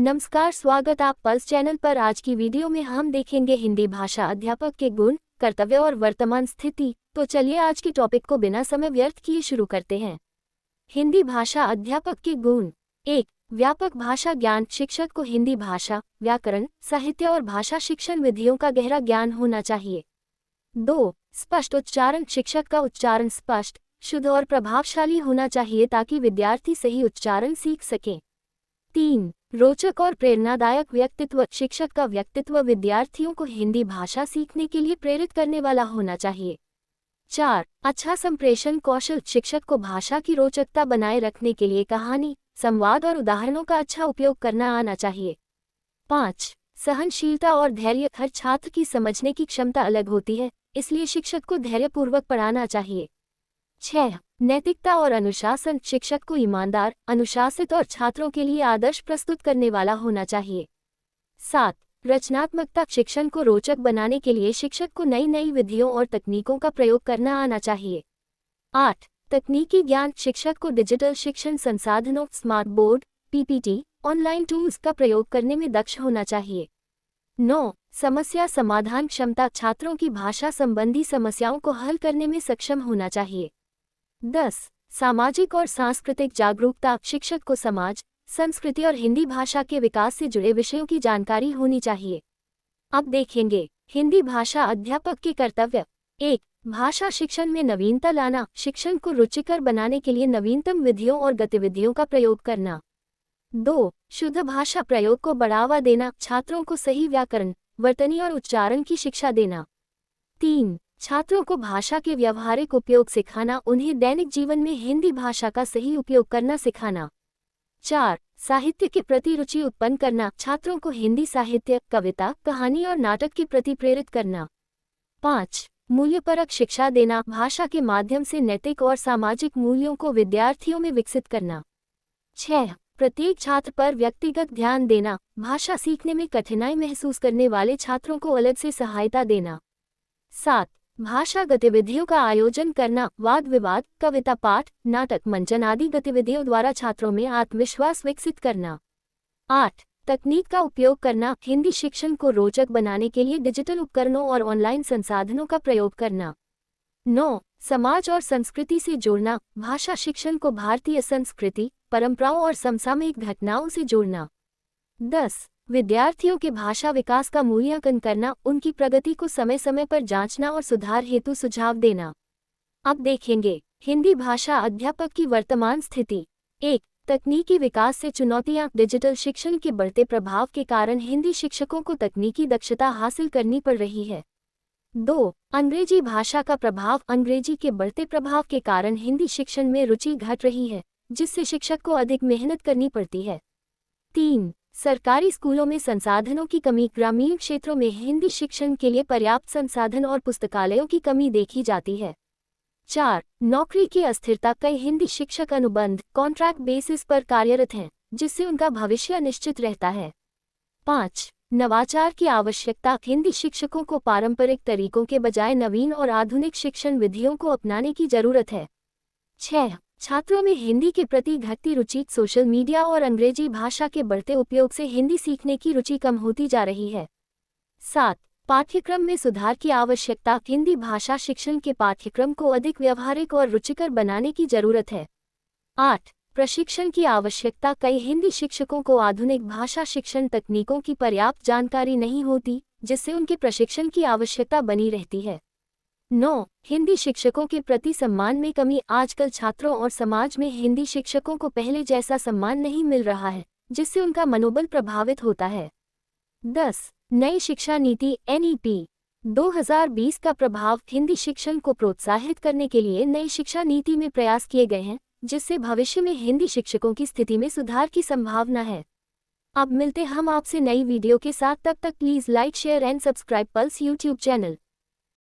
नमस्कार, स्वागत आप पल्स चैनल पर। आज की वीडियो में हम देखेंगे हिंदी भाषा अध्यापक के गुण, कर्तव्य और वर्तमान स्थिति। तो चलिए आज के टॉपिक को बिना समय व्यर्थ किए शुरू करते हैं। हिंदी भाषा अध्यापक के गुण। 1. व्यापक भाषा ज्ञान। शिक्षक को हिंदी भाषा, व्याकरण, साहित्य और भाषा शिक्षण विधियों का गहरा ज्ञान होना चाहिए। 2. स्पष्ट उच्चारण। शिक्षक का उच्चारण स्पष्ट, शुद्ध और प्रभावशाली होना चाहिए ताकि विद्यार्थी सही उच्चारण सीख सकें। 3. रोचक और प्रेरणादायक व्यक्तित्व। शिक्षक का व्यक्तित्व विद्यार्थियों को हिंदी भाषा सीखने के लिए प्रेरित करने वाला होना चाहिए। 4. अच्छा संप्रेषण कौशल। शिक्षक को भाषा की रोचकता बनाए रखने के लिए कहानी, संवाद और उदाहरणों का अच्छा उपयोग करना आना चाहिए। 5. सहनशीलता और धैर्य। हर छात्र की समझने की क्षमता अलग होती है, इसलिए शिक्षक को धैर्यपूर्वक पढ़ाना चाहिए। 6. नैतिकता और अनुशासन। शिक्षक को ईमानदार, अनुशासित और छात्रों के लिए आदर्श प्रस्तुत करने वाला होना चाहिए। 7. रचनात्मकता। शिक्षण को रोचक बनाने के लिए शिक्षक को नई नई विधियों और तकनीकों का प्रयोग करना आना चाहिए। 8. तकनीकी ज्ञान। शिक्षक को डिजिटल शिक्षण संसाधनों, smart board, PPT, online tools का प्रयोग करने में दक्ष होना चाहिए। 9. समस्या समाधान क्षमता। छात्रों की भाषा संबंधी समस्याओं को हल करने में सक्षम होना चाहिए। 10. सामाजिक और सांस्कृतिक जागरूकता। शिक्षक को समाज, संस्कृति और हिंदी भाषा के विकास से जुड़े विषयों की जानकारी होनी चाहिए। अब देखेंगे हिंदी भाषा अध्यापक के कर्तव्य। 1. भाषा शिक्षण में नवीनता लाना। शिक्षण को रुचिकर बनाने के लिए नवीनतम विधियों और गतिविधियों का प्रयोग करना। 2. शुद्ध भाषा प्रयोग को बढ़ावा देना। छात्रों को सही व्याकरण, वर्तनी और उच्चारण की शिक्षा देना। 3. छात्रों को भाषा के व्यावहारिक उपयोग सिखाना। उन्हें दैनिक जीवन में हिंदी भाषा का सही उपयोग करना सिखाना। 4. साहित्य के प्रति रुचि उत्पन्न करना। छात्रों को हिंदी साहित्य, कविता, कहानी और नाटक के प्रति प्रेरित करना। 5. मूल्यपरक शिक्षा देना। भाषा के माध्यम से नैतिक और सामाजिक मूल्यों को विद्यार्थियों में विकसित करना। 6. प्रत्येक छात्र पर व्यक्तिगत ध्यान देना। भाषा सीखने में कठिनाई महसूस करने वाले छात्रों को अलग से सहायता देना। 7. भाषा गतिविधियों का आयोजन करना। वाद विवाद, कविता पाठ, नाटक मंचन आदि गतिविधियों द्वारा छात्रों में आत्मविश्वास विकसित करना। 8. तकनीक का उपयोग करना। हिंदी शिक्षण को रोचक बनाने के लिए डिजिटल उपकरणों और ऑनलाइन संसाधनों का प्रयोग करना। 9. समाज और संस्कृति से जोड़ना। भाषा शिक्षण को भारतीय संस्कृति, परंपराओं और समसामयिक घटनाओं से जोड़ना। 10. विद्यार्थियों के भाषा विकास का मूल्यांकन करना। उनकी प्रगति को समय समय पर जांचना और सुधार हेतु सुझाव देना। अब देखेंगे हिंदी भाषा अध्यापक की वर्तमान स्थिति। 1. तकनीकी विकास से चुनौतियां। डिजिटल शिक्षण के बढ़ते प्रभाव के कारण हिंदी शिक्षकों को तकनीकी दक्षता हासिल करनी पड़ रही है। 2. अंग्रेजी भाषा का प्रभाव। अंग्रेजी के बढ़ते प्रभाव के कारण हिंदी शिक्षण में रुचि घट रही है, जिससे शिक्षक को अधिक मेहनत करनी पड़ती है। 3. सरकारी स्कूलों में संसाधनों की कमी। ग्रामीण क्षेत्रों में हिंदी शिक्षण के लिए पर्याप्त संसाधन और पुस्तकालयों की कमी देखी जाती है। 4. नौकरी की अस्थिरता। कई हिंदी शिक्षक अनुबंध, कॉन्ट्रैक्ट बेसिस पर कार्यरत हैं, जिससे उनका भविष्य अनिश्चित रहता है। 5. नवाचार की आवश्यकता। हिंदी शिक्षकों को पारंपरिक तरीकों के बजाय नवीन और आधुनिक शिक्षण विधियों को अपनाने की जरूरत है। 6. छात्रों में हिंदी के प्रति घटती रुचि। सोशल मीडिया और अंग्रेजी भाषा के बढ़ते उपयोग से हिंदी सीखने की रुचि कम होती जा रही है। 7. पाठ्यक्रम में सुधार की आवश्यकता। हिंदी भाषा शिक्षण के पाठ्यक्रम को अधिक व्यावहारिक और रुचिकर बनाने की जरूरत है। 8. प्रशिक्षण की आवश्यकता। कई हिंदी शिक्षकों को आधुनिक भाषा शिक्षण तकनीकों की पर्याप्त जानकारी नहीं होती, जिससे उनके प्रशिक्षण की आवश्यकता बनी रहती है। 9. हिंदी शिक्षकों के प्रति सम्मान में कमी। आजकल छात्रों और समाज में हिंदी शिक्षकों को पहले जैसा सम्मान नहीं मिल रहा है, जिससे उनका मनोबल प्रभावित होता है। 10. नई शिक्षा नीति (NEP) 2020 का प्रभाव। हिंदी शिक्षण को प्रोत्साहित करने के लिए नई शिक्षा नीति में प्रयास किए गए हैं, जिससे भविष्य में हिंदी शिक्षकों की स्थिति में सुधार की संभावना है। अब मिलते हम आपसे नई वीडियो के साथ। तब तक please like, share and subscribe pulse YouTube channel.